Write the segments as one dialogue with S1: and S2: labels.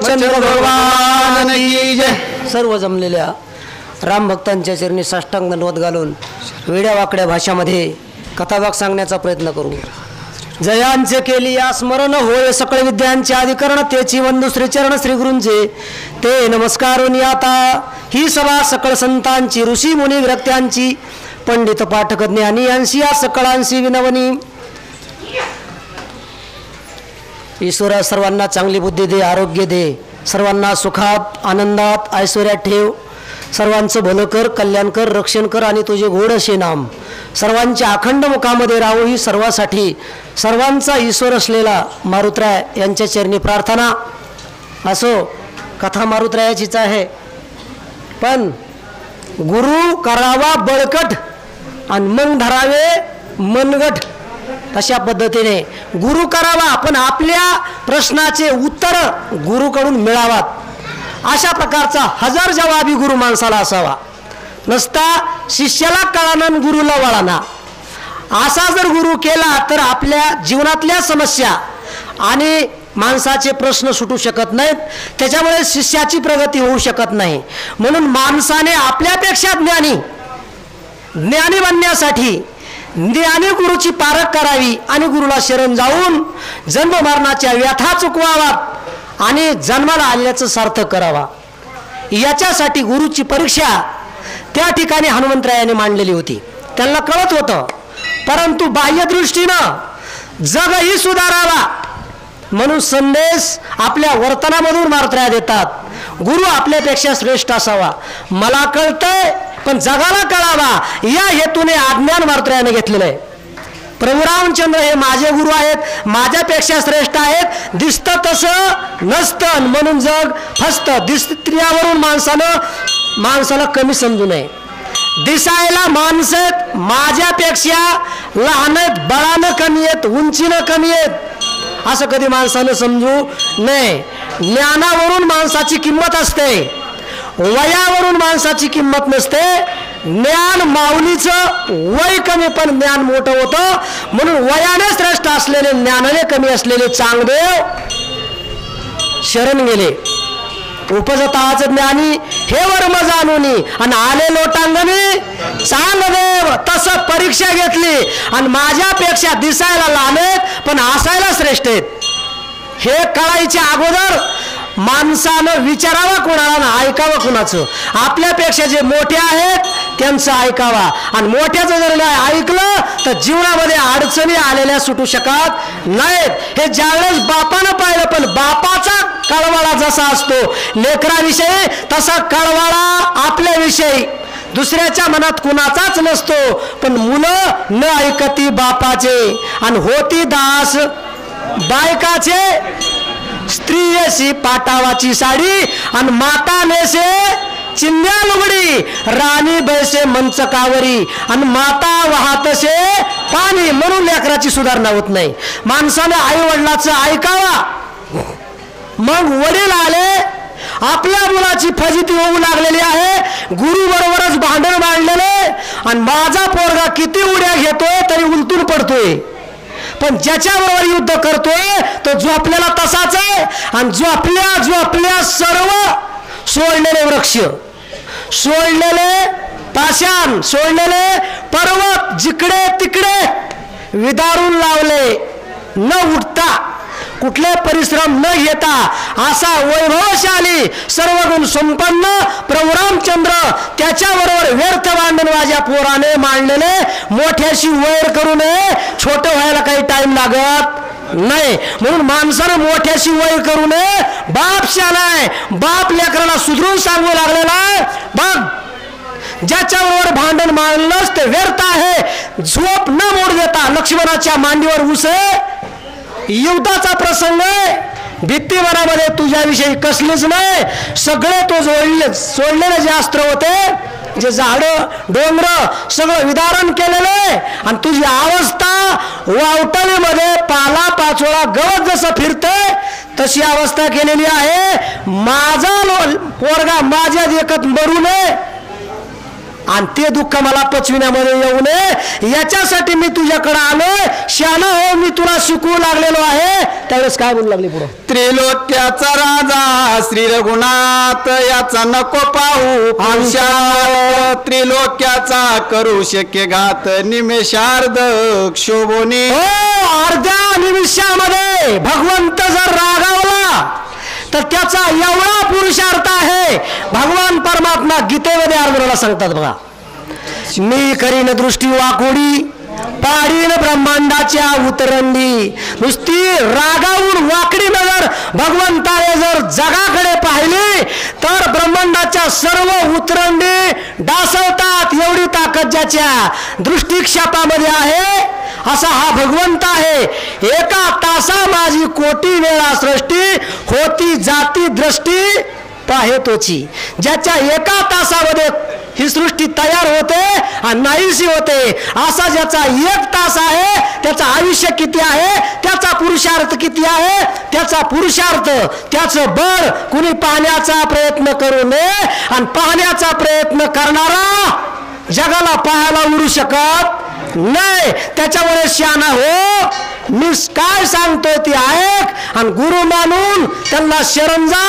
S1: रामचंद्र भगवान की जय। सर्व जमलेल्या राम भक्तांच्या चरणी साष्टांग दंडवत घालून वेड्या वाकड्या भाषामध्ये कथाभाग सांगण्याचा प्रयत्न करू। जयांचे केली या स्मरण होय सकळ विद्यांचे अधिकरण तेची वंदू श्रीचरण श्री गुरूंचे ते नमस्कारून आता ही सभा सकळ संतांची ऋषी मुनी विरक्त्यांची पंडित पाठक ज्ञानी यांशी या सकळांशी विनवणी। ईश्वरा सर्वांना चांगली बुद्धी दे, आरोग्य दे, सर्वांना सुखात आनंदात ऐश्वर्यात ठेव, सर्वांचं भलं कर, कल्याण कर, रक्षण कर आणि तुझे गोड असे नाम सर्वांच्या अखंड मुखामध्ये राहू ही सर्वांसाठी सर्वांचा ईश्वर असलेला मारुतराय यांच्या चरणी प्रार्थना। असो कथा मारुतरायाचीच आहे, पण गुरु करावा बळकट आणि मग धरावे मनगट, तशा पद्धतीने गुरु करावा पण आपल्या प्रश्नाचे उत्तर गुरुकडून मिळावात अशा प्रकारचा हजार जवाबी गुरु माणसाला असावा। नसता शिष्याला कळाना गुरुला वळाना असा जर गुरु केला तर आपल्या जीवनातल्या समस्या आणि माणसाचे प्रश्न सुटू शकत नाहीत, त्याच्यामुळे शिष्याची प्रगती होऊ शकत नाही। म्हणून माणसाने आपल्यापेक्षा ज्ञानी बनण्यासाठी ज्ञानी गुरुची पारख करावी आणि गुरुला शरण जाऊन जन्म मरणाच्या व्यथा चुकवाव्यात आणि जन्माला आल्याचं सार्थक करावा। याच्यासाठी गुरुची परीक्षा त्या ठिकाणी हनुमंतरायाने मांडलेली होती। त्यांना कळत होतं, परंतु बाह्यदृष्टीनं जगही सुधारावा म्हणून संदेश आपल्या वर्तनामधून मारुतराया देतात। गुरु आपल्यापेक्षा श्रेष्ठ असावा, मला कळतंय पण जगाला कळावा या हेतूने आज्ञान मारुतरायाने घेतलेलं आहे। प्रभू रामचंद्र हे माझे गुरु आहेत, माझ्यापेक्षा श्रेष्ठ आहेत, दिसतं तसं नसतं म्हणून जग फसतं। दिसण्यावरून माणसाला कमी समजू नये। दिसायला माणसं माझ्यापेक्षा लहान आहेत, बळानं कमी आहेत, उंचीनं कमी आहेत असं कधी माणसानं समजू नये। ज्ञानावरून माणसाची किंमत असते, वयावरून माणसाची किंमत नसते। ज्ञान माऊलीचं वय कमी पण ज्ञान मोठं होतं, म्हणून वयाने श्रेष्ठ असलेले ज्ञानाने कमी असलेले चांगदेव शरण गेले। उपजताच ज्ञानी हे वर्म जाणूनी आणि आले लोटांगणी चांगदेव, तसं परीक्षा घेतली आणि माझ्यापेक्षा दिसायला लहान आहेत पण असायला श्रेष्ठ आहेत हे कळायच्या अगोदर माणसानं विचारावा कोणाला ना ऐकावं कुणाचं। आपल्यापेक्षा जे मोठे आहेत त्यांचं ऐकावा आणि मोठ्याचं जर नाही ऐकलं तर जीवनामध्ये अडचणी आलेल्या सुटू शकत नाहीत। हे ज्यावेळेस बापानं पाहिलं, पण बापाचा कळवाळा जसा असतो लेकराविषयी तसा कळवाळा आपल्याविषयी दुसऱ्याच्या मनात कुणाचाच नसतो। पण मुलं न ऐकती बापाचे आणि होती दास बायकाचे। स्त्री येशी पाटावाची साडी आणि माता नेसे चिंध्या लुगडी, राणी बैसे मंचकावरी आणि माता वाहतसे पाणी, म्हणून लेकराची सुधारणा होत नाही। माणसाने आई वडिलाचं ऐकावा। मग वडील आले, आपल्या मुलाची फजिती होऊ लागलेली आहे, गुरु बरोबरच भांडण मांडलेले आणि माझा पोरगा किती उड्या घेतोय तरी उलटून पडतोय, पण ज्याच्याबरोबर युद्ध करतोय तो झोपलेला तसाच आहे आणि झोपल्या सर्व सोडलेले वृक्ष, सोडलेले पाषाण, सोडलेले पर्वत जिकडे तिकडे विदारून लावले, न उठता कुठले परिश्रम न घेता असा वैभवशाली सर्व गुण संपन्न प्रभू रामचंद्र त्याच्याबरोबर व्यर्थ भांडण माझ्या पोराने मांडलेले। मोठ्याशी वैर करू नये, छोटं व्हायला काही टाइम लागत नाही, म्हणून माणसानं मोठ्याशी वैर करू नये। बाप शानाय, बाप लेकराला सुधरून सांगू लागलेला आहे, बघ ज्याच्याबरोबर भांडण मांडलंच ते व्यर्थ आहे। झोप न मोड देता लक्ष्मणाच्या मांडीवर उसे युद्धाचा प्रसंग आहे, भीती मनामध्ये तुझ्याविषयी कसलीच नाही, सगळे तो सोडलेले जे अस्त्र होते, जे झाडं डोंगर सगळं विदारण केलेलं आणि तुझी अवस्था वावटळीमध्ये पाला पाचोळा गवत जसं फिरतंय तशी अवस्था केलेली आहे। माझा पोरगा माझ्या देखत मरू नये आणि ते दुःख मला पचविण्यामध्ये येऊ नये याच्यासाठी मी तुझ्याकडे आलोय. शहाणा हो, मी तुला शिकवू लागलेलो आहे. त्यावेळेस काय बोलू लागले पुढे?
S2: त्रिलोक्याचा राजा श्री रघुनाथ याचा नको पाहू पुरुषा, त्रिलोक्याचा करू शक्य घात निमेषार्ध क्षोभोनी.
S1: अर्ध्या निमिषामध्ये भगवंत जर रागावला तर त्याचा एवढा पुरुषार्थ आहे. भगवान परमात्मा गीतेमध्ये अर्जुनाला सांगतात बघा, मी करीन दृष्टी वाकोडी पाडीन ब्रह्मांडाच्या उतरंडी. नुसती रागावून वाकडी नजर भगवंताने जर जगाकडे पाहिली तर ब्रह्मांडाच्या सर्व उतरंडी डासवतात. एवढी ताकद ज्याच्या दृष्टिक्षेपामध्ये आहे असा हा भगवंत आहे. एका तासा माझी कोटी वेळा सृष्टी होती जाती दृष्टी पाहे तोची. ज्याच्या एका तासामध्ये ही सृष्टी तयार होते आणि नाहीशी होते असा ज्याचा एक तास आहे त्याचं आयुष्य किती आहे, त्याचा पुरुषार्थ किती आहे, त्याचा पुरुषार्थ त्याचं बळ कुणी पाहण्याचा प्रयत्न करू नये. आणि पाहण्याचा प्रयत्न करणारा जगाला पाहायला उडू शकत नाही. त्याच्यामुळे शहाणा हो, मी काय सांगतोय ते ऐक आणि गुरु मानून त्यांना शरण जा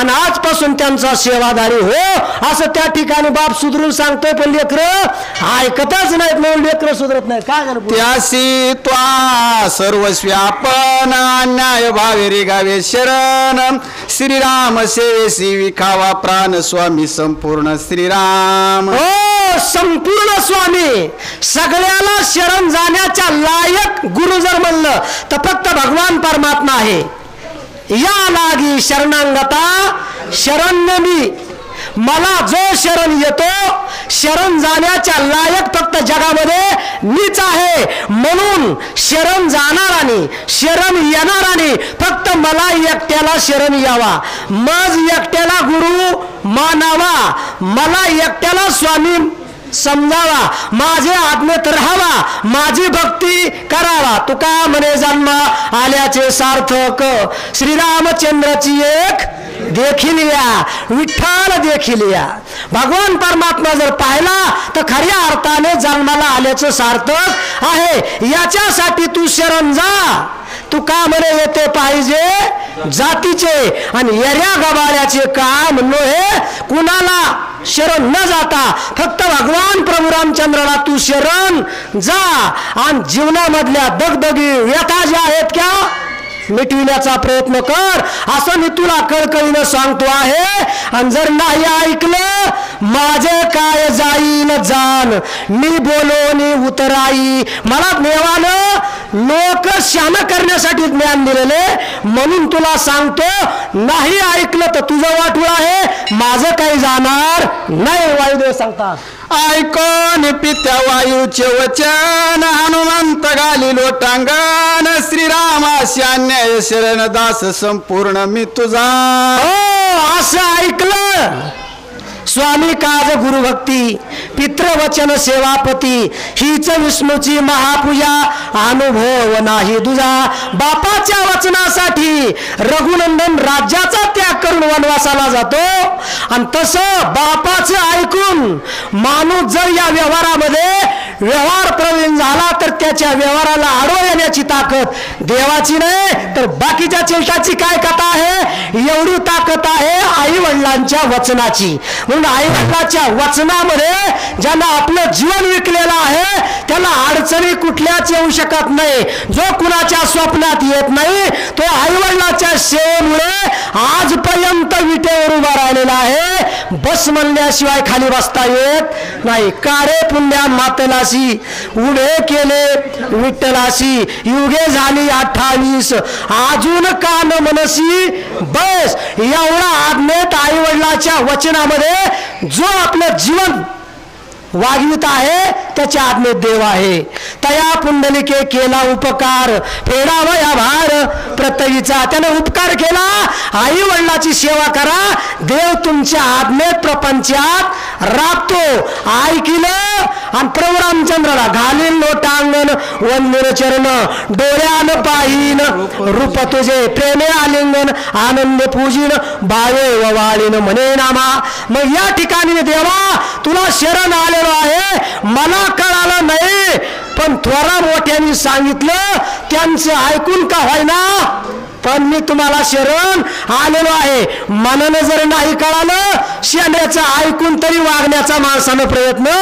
S1: आणि आजपासून त्यांचा सेवादारी हो असं त्या ठिकाणी बाप सुधरून सांगतोय. पण लेकरं ऐकतच नाहीत म्हणून लेकरं सुधरत नाहीत. काय झालं?
S2: त्यासी त्वा सर्वस्वी आपण अन्याय भावे रे गावे शरण. श्रीराम सेवेसी विखावा प्राण स्वामी संपूर्ण श्रीराम.
S1: हो, संपूर्ण स्वामी. सगळ्याला शरण जाण्याच्या लायक गुरु जर म्हणलं तर फक्त भगवान परमात्मा आहे. या लागी शरणांगता शरण्य मी. मला जो शरण येतो शरण जाण्याच्या लायक फक्त जगामध्ये मीच आहे. म्हणून शरण जाणारानी शरण येणारानी फक्त मला एकट्याला शरण यावा, मज एकट्याला गुरु मानावा, मला एकट्याला स्वामी समजावा, माझे आज्ञेत राहावा, माझी भक्ती करावा. तुका म्हणे जन्म आल्याचे सार्थक श्रीरामचंद्राची एक देखील या, विठ्ठल देखील या. भगवान परमात्मा जर पाहिला तर खऱ्या अर्थाने जन्माला आल्याचं सार्थक आहे. याच्यासाठी तू शरण जा. तू का म्हणे येते पाहिजे जातीचे आणि येऱ्या गबाळ्याचे काम नो हे कुणाला शरण न जाता फक्त भगवान प्रभू रामचंद्राला तू शरण जा. आणि जीवनामधल्या दगदगी व्यथा ज्या आहेत क्या मिटविण्याचा प्रयत्न कर असं मी तुला कळकळीनं सांगतो आहे. आणि जर नाही ऐकलं माझे काय जाईन जाण मी बोलोनी उतराई. मला देवानं लोक शान करण्यासाठी ज्ञान दिलेले म्हणून तुला सांगतो, नाही ऐकलं तर तुझं वाटूळ आहे, माझं काही जाणार नाही. वायुदेव सांगतात,
S2: ऐकून पित्या वायूचे वचन हनुमंत घाली लोटांगण. श्रीरामाशी अन्याय शरण दास संपूर्ण मी तुझा.
S1: हो, असं ऐकलं स्वामी काज गुरुभक्ती पितृवचन सेवापती हीच विष्णूची महापूजा अनुभव नाही तुझा. बापाच्या वचनासाठी रघुनंदन राज्याचा त्याग करून वनवासाला जातो. आणि तसं बापाचं ऐकून माणूस जर या व्यवहारामध्ये व्यवहार प्रवीण झाला तर त्याच्या व्यवहाराला आडो येण्याची ताकद देवाची नाही तर बाकीच्या चेष्टाची काय कथा आहे, एवढी ताकद आहे आई वडिलांच्या वचनाची. म्हणून आई वडिलांच्या वचनामध्ये ज्यांना आपलं जीवन विकलेलं आहे त्याला अडचणी कुठल्याच येऊ शकत नाही. जो कुणाच्या स्वप्नात येत नाही तो आई वडिलांच्या सेवेमुळे आजपर्यंत विटेवर उभा राहिलेला आहे. बस म्हणल्याशिवाय खाली बसता येत नाही. कारे पुण्या मातलासी उभे केले विठ्ठलाशी युगे झाली 28 अजून का न मनसी बस. एवढा आज्ञेत आई वडिलांच्या वचनामध्ये जो आपलं जीवन वागवित आहे त्याच्या आज्ञेत देव आहे. तया पुंडलिके केला उपकार फेडावया भार प्रत्ययीचा. त्याने उपकार केला. आई वडिलाची सेवा करा. देव तुमच्या आज्ञेत प्रपंचात राबतो. ऐकिलं आणि प्रभू रामचंद्राला घालीन लोटांगण वंदन चरण डोळ्यान पाहीन रूप तुझे प्रेमे आलिंगन आनंद पूजिन बावे ववाळीन म्हणे नामा. मग या ठिकाणी देवा तुला शरण आलेलो आहे. मला कळालं नाही पण थोरा मोठ्यांनी सांगितलं त्यांचं ऐकून का होईना पण मी तुम्हाला शरण आलेलो आहे. मनानं जर नाही कळालं शेंड्याचं ऐकून तरी वागण्याचा माणसानं प्रयत्न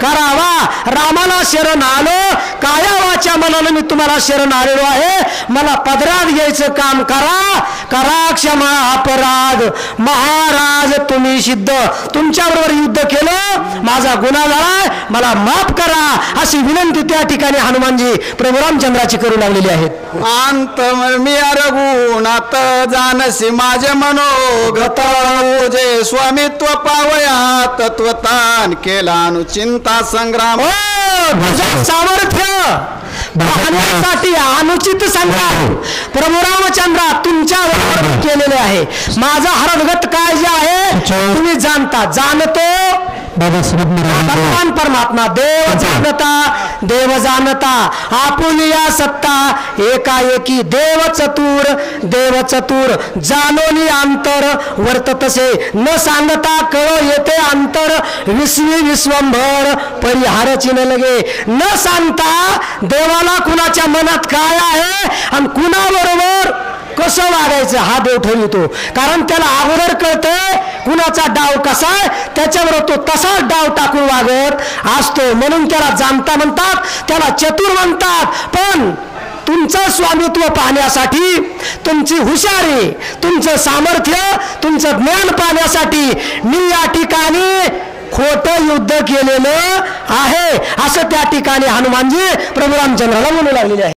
S1: करावा. रामाला शरण आलो काया वाच्या मनानं मी तुम्हाला शरण आलेलो आहे. मला पदरात घ्यायचं काम करा. करा क्षमा अपराध महाराज तुम्ही सिद्ध. तुमच्याबरोबर युद्ध केलं माझा गुन्हा झालाय मला माफ करा अशी विनंती त्या ठिकाणी हनुमानजी प्रभू रामचंद्राची करू लागलेली आहेत.
S2: अंत मी रघुनाथ जानसी माझे मनोगत तुझे स्वामित्व पावया तत्वतान केला अनुचिंता संग्राम.
S1: सामर्थ्य पाहण्यासाठी अनुचित संग्राम प्रभू रामचंद्रा तुमच्यावर केलेले आहे. माझा हरदगत काय जे आहे तुम्ही जाणता. जाणतो भगवान परमात्मा देव जाणता आपुलिया सत्ता एकाएकी देव चतुर जानोनी अंतर वर्ततसे न सांगता कळ येते अंतर विश्वंभर परिहारची न लगे. न सांगता देवाला कुणाच्या मनात काय आहे आणि कुणाबरोबर कसं वागायचं हा देव ठरवितो. कारण त्याला अगोदर कळतंय कुणाचा डाव कसा आहे त्याच्याबरोबर तो तसाच डाव टाकून वागत असतो. म्हणून त्याला जाणता म्हणतात त्याला चतुर म्हणतात. पण तुमचं स्वामित्व पाहण्यासाठी तुमची हुशारी तुमचं सामर्थ्य तुमचं ज्ञान पाहण्यासाठी मी या ठिकाणी खोटं युद्ध केलेलं आहे असं त्या ठिकाणी हनुमानजी प्रभू रामचंद्राला म्हणू लागलेले आहे.